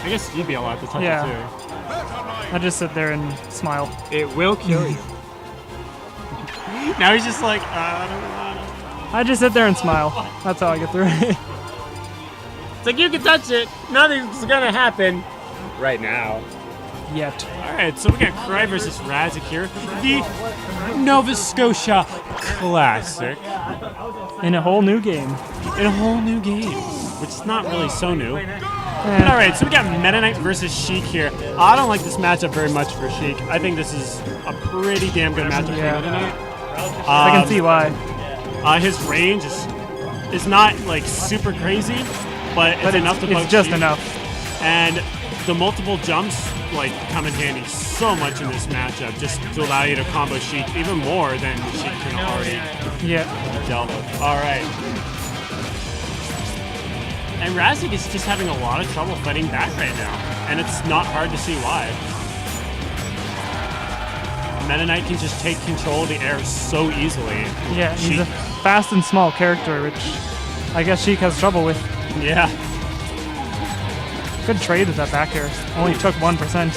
I guess you'd be allowed to touch it too. I just sit there and smile. It will kill you. Now he's just like, I don't want to. I just sit there and smile. That's how I get through it. It's like, you can touch it. Nothing's gonna happen right now. Yet. Alright, so we got Croi versus Raziek here. The Nova Scotia Classic. In a whole new game. In a whole new game. Which is not really so new. Alright, so we got Meta Knight versus Sheik here. I don't like this matchup very much for Sheik. I think this is a pretty damn good matchup for Meta Knight. I can see why. His range is not like super crazy, but it's enough to poke It's just Sheik. enough. And the multiple jumps like come in handy so much in this matchup, just to allow you to combo Sheik even more than Sheik can already dealt with. Alright. And Raziek is just having a lot of trouble fighting back right now, and it's not hard to see why. Meta Knight can just take control of the air so easily. Yeah, he's a fast and small character, which I guess Sheik has trouble with. Yeah. Good trade with that back air. Only took 1%.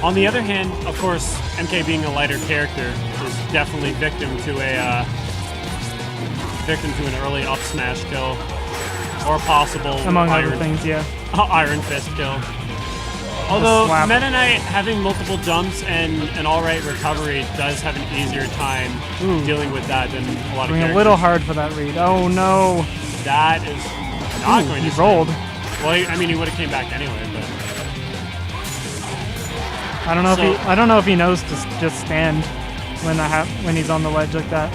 On the other hand, of course, MK being a lighter character is definitely victim to an early up smash kill, or possible among other things, Iron Fist kill. Although Meta Knight having multiple jumps and an alright recovery does have an easier time dealing with that than a lot of characters. A little hard for that read. Oh no! That is not going to. He rolled. Well, I mean, he would have came back anyway, but I don't know if he knows to just stand when he's on the ledge like that.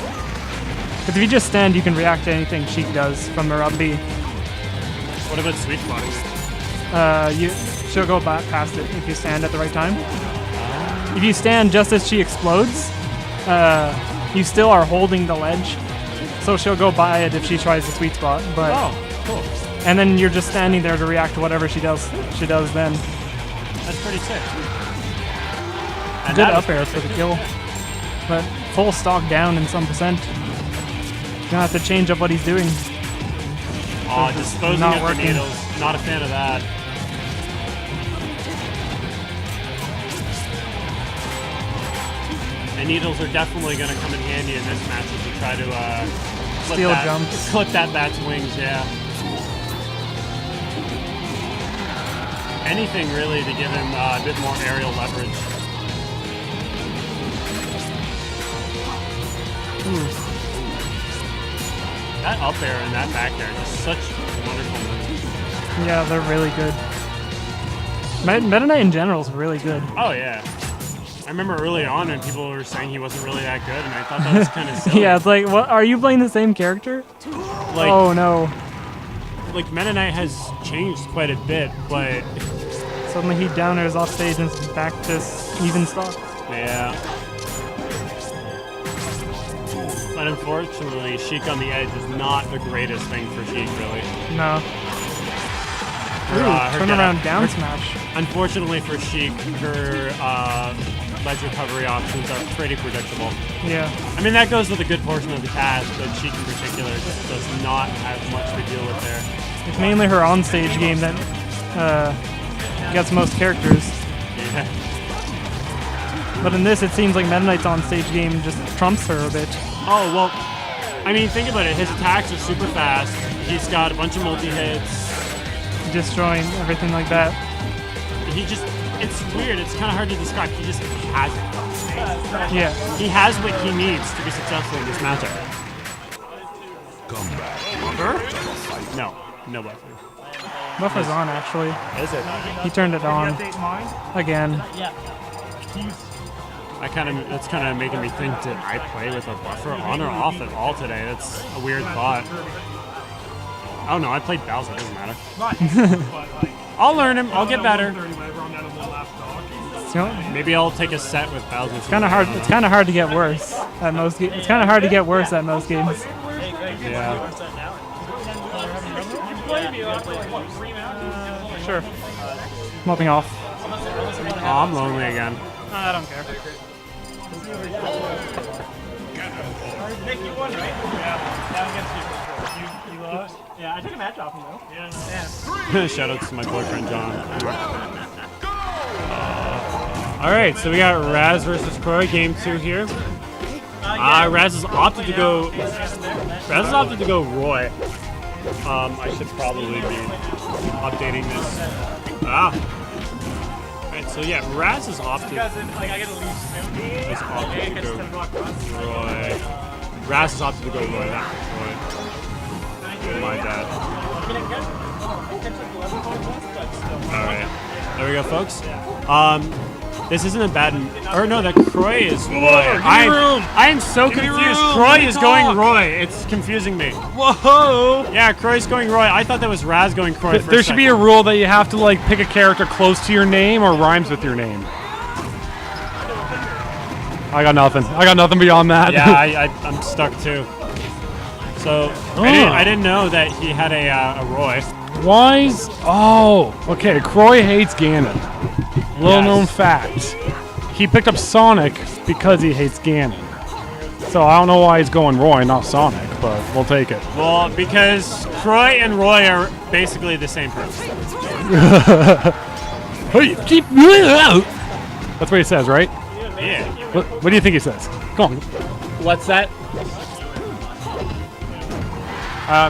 Because if you just stand, you can react to anything Sheik does from her up B. What about sweet spotting? She'll go back past it if you stand at the right time. If you stand just as she explodes, you still are holding the ledge, so she'll go by it if she tries the sweet spot. But cool. And then you're just standing there to react to whatever she does. She does then. That's pretty sick. And good up air for the kill, but full stock down in some percent. Gonna have to change up what he's doing. Oh, disposing of the needles. Not a fan of that. And needles are definitely going to come in handy in this match as you try to clip that bat's wings, yeah. Anything really to give him a bit more aerial leverage. That up air and that back air, just such wonderful moves. Yeah, they're really good. Meta Knight in general is really good. Oh yeah. I remember early on when people were saying he wasn't really that good, and I thought that was kind of silly. Yeah, it's like, what? Are you playing the same character? Like, oh no. Like, Meta Knight has changed quite a bit, but suddenly he downers off stage and back to even stock. Yeah. But unfortunately, Sheik on the edge is not the greatest thing for Sheik, really. No. Her turnaround down smash. Unfortunately for Sheik, her ledge recovery options are pretty predictable. Yeah. I mean, that goes with a good portion of the cast, but Sheik in particular just does not have much to deal with there. It's mainly her on-stage game that gets most characters. Yeah. But in this, it seems like Meta Knight's on-stage game just trumps her a bit. Oh, well, I mean, think about it. His attacks are super fast. He's got a bunch of multi-hits. Destroying everything like that. It's weird. It's kind of hard to describe. He just has it. Yeah. He has what he needs to be successful in this matchup. Come back. Buffer? No buffer. Buffer's on, actually. Is it? He turned it on. Again. That's kind of making me think, did I play with a buffer on or off at all today? That's a weird thought. Oh no, I played Bowser, it doesn't matter. I'll learn him, I'll get better. Maybe I'll take a set with Bowser. It's kind of hard to get worse at most games. It's kind of hard to get worse at most games. Yeah. Sure. Mopping off. Oh, I'm lonely again. I don't care. Yeah, I took a match off him though. Yeah. Shout out to my boyfriend John. All right, so we got Raz versus Croi, game 2 here. Raz has opted to go. Raz has opted to go Roy. I should probably be updating this. Alright, so yeah, Raz has opted. Has opted to go Roy. Raz has opted to go Roy. Not Roy. My bad. Alright. There we go, folks. This isn't a bad... Or no, that Croi is Roy. I am so confused. Croi is going Roy. It's confusing me. Whoa! Yeah, Croy's going Roy. I thought that was Raz going Croi. There should be a rule that you have to like pick a character close to your name or rhymes with your name. I got nothing. I got nothing beyond that. Yeah, I'm stuck too. So I didn't know that he had a Roy. Wise? Oh, okay. Croi hates Ganon. Little known fact. He picked up Sonic because he hates Ganon. So I don't know why he's going Roy, not Sonic, but we'll take it. Well, because Croi and Roy are basically the same person. That's what he says, right? Yeah. What do you think he says? Come on. What's that?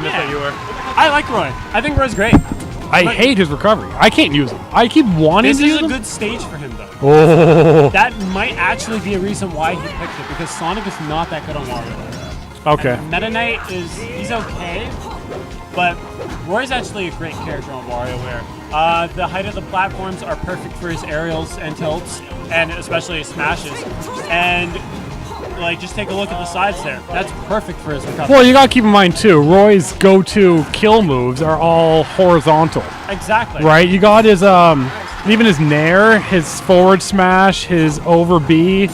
Missed what you were. I like Roy. I think Roy's great. I hate his recovery. I can't use him. I keep wanting This to use is a him. good stage for him, though. Oh. That might actually be a reason why he picked it, because Sonic is not that good on Wario. Okay. And Meta Knight he's okay, but Roy's actually a great character on WarioWare. The height of the platforms are perfect for his aerials and tilts, and especially his smashes. And like, just take a look at the sides there. That's perfect for his recovery. Well, you gotta keep in mind too, Roy's go-to kill moves are all horizontal. Exactly. Right? You got his even his nair, his forward smash, his over B,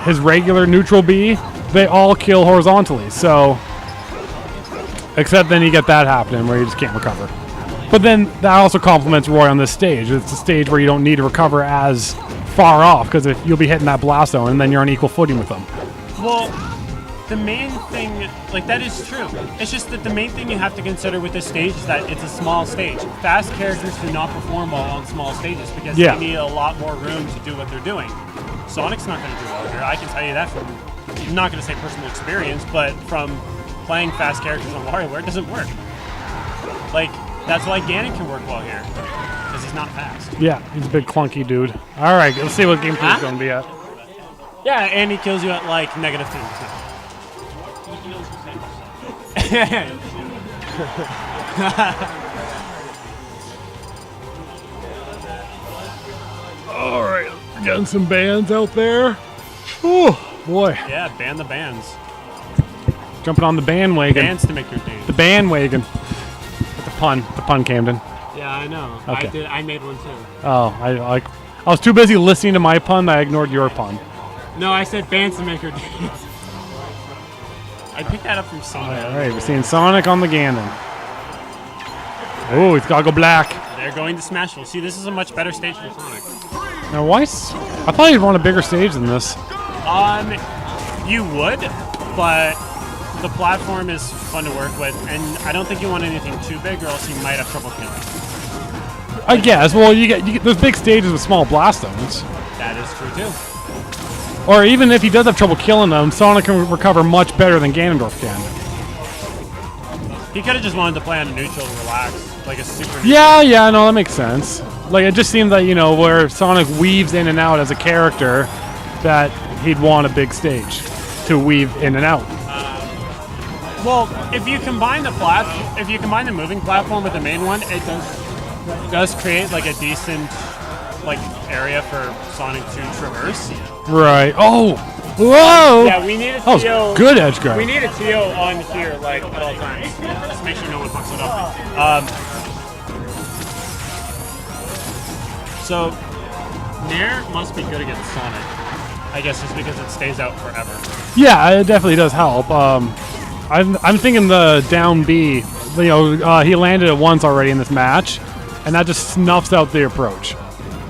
his regular neutral B, they all kill horizontally. So except then you get that happening where you just can't recover. But then that also complements Roy on this stage. It's a stage where you don't need to recover as far off because if you'll be hitting that blast zone and then you're on equal footing with them. Well, the main thing, like, that is true. It's just that the main thing you have to consider with this stage is that it's a small stage. Fast characters do not perform well on small stages because they need a lot more room to do what they're doing. Sonic's not going to do well here. I can tell you that from, I'm not going to say personal experience, but from playing fast characters on WarioWare, it doesn't work. Like, that's why Ganon can work well here, because he's not fast. Yeah, he's a big clunky dude. All right, let's see what game 2 is going to be at. Yeah, and he kills you at like -10%. All right, we're getting some bands out there. Oh boy. Yeah, ban the bands. Jumping on the bandwagon. Bands to make your dance. The bandwagon. The pun, Camden. Yeah, I know. Okay. I made one too. Oh, I was too busy listening to my pun that I ignored your pun. No, I said bands to make her dance. I picked that up from Sonic. All right, we're seeing Sonic on the Ganon. Oh, he's got to go black. They're going to Smashville. See, this is a much better stage for Sonic. Now, I thought he'd want a bigger stage than this. You would, but the platform is fun to work with, and I don't think you want anything too big, or else you might have trouble killing. I guess. Well, you get those big stages with small blast zones. That is true too. Or even if he does have trouble killing them, Sonic can recover much better than Ganondorf can. He could have just wanted to play on neutral and relax, like a super. Yeah, no, that makes sense. Like, it just seems that, where Sonic weaves in and out as a character, that he'd want a big stage to weave in and out. Well, if you combine the moving platform with the main one, it does create like a decent area for Sonic to traverse. Right. Oh! Whoa! Yeah, we need a that TO. Was good edge guard. We need a TO on here, like, at all times. Just make sure no one fucks it up. So, Nair must be good against Sonic. I guess just because it stays out forever. Yeah, it definitely does help. I'm thinking the down B. He landed it once already in this match, and that just snuffs out the approach.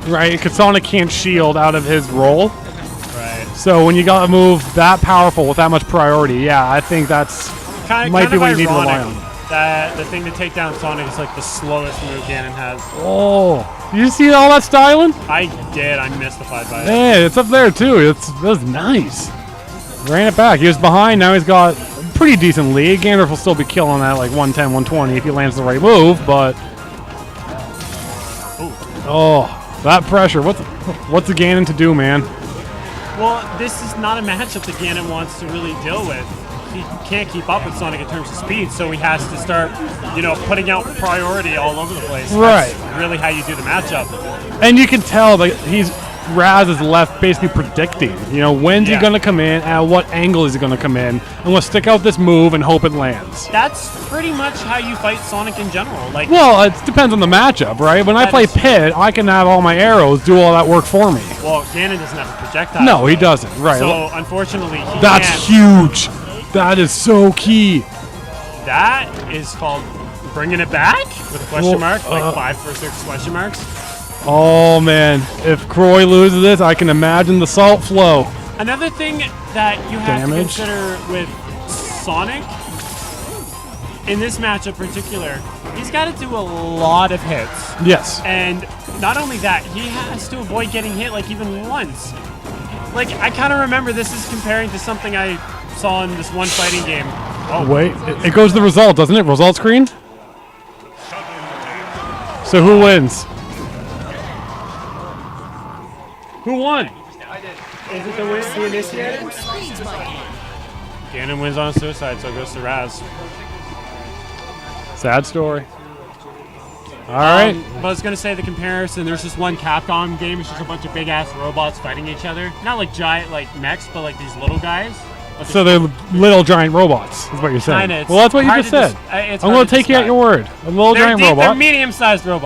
Right? Because Sonic can't shield out of his roll. Right. So when you got a move that powerful with that much priority, yeah, I think that's might be what you need to rely on. The thing to take down Sonic is like the slowest move Ganon has. Oh, you see all that styling? I did. I mystified by it. Yeah, it's up there too. That was nice. Ran it back. He was behind. Now he's got a pretty decent lead. Ganondorf will still be killing that like 110, 120 if he lands the right move, but oh, that pressure. What's the Ganon to do, man? Well, this is not a matchup that Ganon wants to really deal with. He can't keep up with Sonic in terms of speed, so he has to start, putting out priority all over the place. Right. That's really how you do the matchup. And you can tell that Raz is left basically predicting. When's he gonna come in, at what angle is he gonna come in, and we'll stick out this move and hope it lands. That's pretty much how you fight Sonic in general. Well, it depends on the matchup, right? When I play Pit, I can have all my arrows do all that work for me. Well, Ganon doesn't have a projectile. No, he doesn't. Right. So unfortunately, that's huge. That is so key. That is called bringing it back with a question mark, like 5 for 6 question marks. Oh man, if Croi loses this, I can imagine the salt flow. Another thing that you have to consider with Sonic, in this matchup in particular, he's got to do a lot of hits. Yes. And not only that, he has to avoid getting hit like even once. Like, I kind of remember this is comparing to something I saw in this one fighting game. Oh, wait, it goes to the result, doesn't it? Result screen? So who wins? Who won? I did. Is it the initiator? Ganon wins on suicide, so it goes to Raz. Sad story. All right. But I was going to say the comparison, there's this one Capcom game, it's just a bunch of big-ass robots fighting each other. Not like giant, like mechs, but like these little guys. So they're little giant robots, is what you're saying. Kinda, well, that's what you just said. I'm going to take you at your word. A little giant robot. They're medium-sized robots.